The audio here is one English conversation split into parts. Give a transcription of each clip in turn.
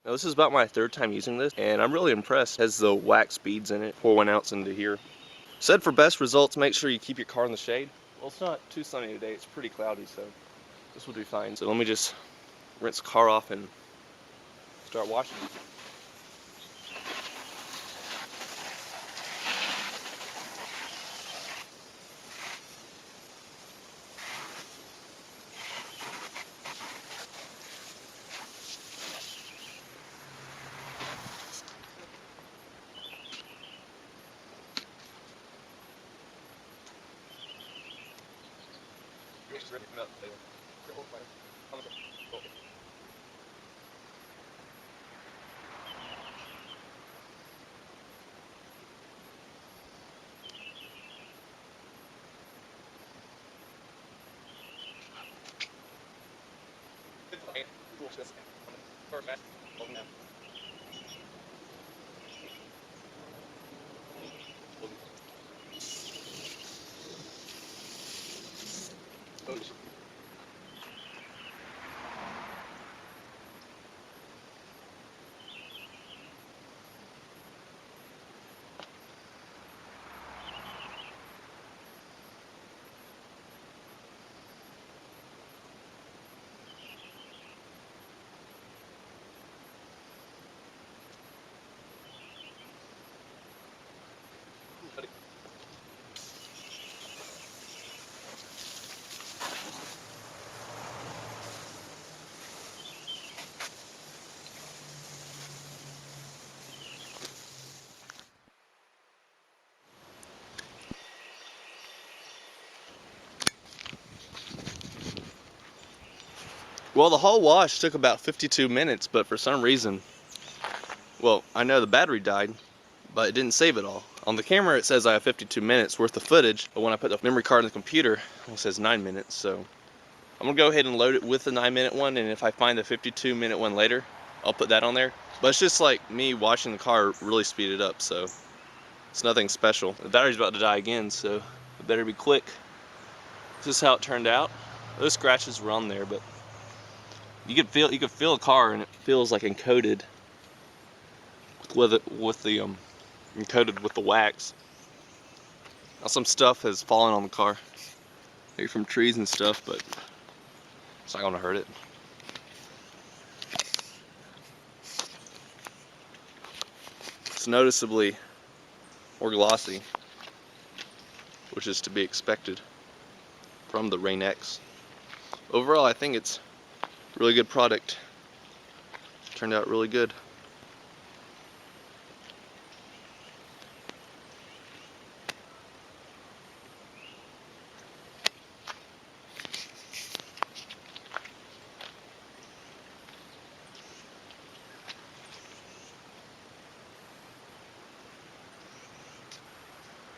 Now this is about my third time using this, and I'm really impressed. It has the wax beads in it. Pour 1 ounce into here. Said for best results, make sure you keep your car in the shade. Well, it's not too sunny today. It's pretty cloudy, so this will do fine. So let me just rinse the car off and start washing it. Well, the whole wash took about 52 minutes, but for some reason, well, I know the battery died, but it didn't save it all. On the camera it says I have 52 minutes worth of footage, but when I put the memory card in the computer, it says 9 minutes, so I'm gonna go ahead and load it with the 9-minute one, and if I find the 52-minute one later, I'll put that on there. But it's just like me washing the car really speeded up, so it's nothing special. The battery's about to die again, so it better be quick. This is how it turned out. Those scratches were on there, but you could feel a car, and it feels like encoded encoded with the wax. Now some stuff has fallen on the car, maybe from trees and stuff, but it's not gonna hurt it. It's noticeably more glossy, which is to be expected from the Rain X. Overall, I think it's a really good product. Turned out really good.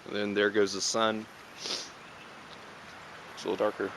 And then there goes the sun. It's a little darker.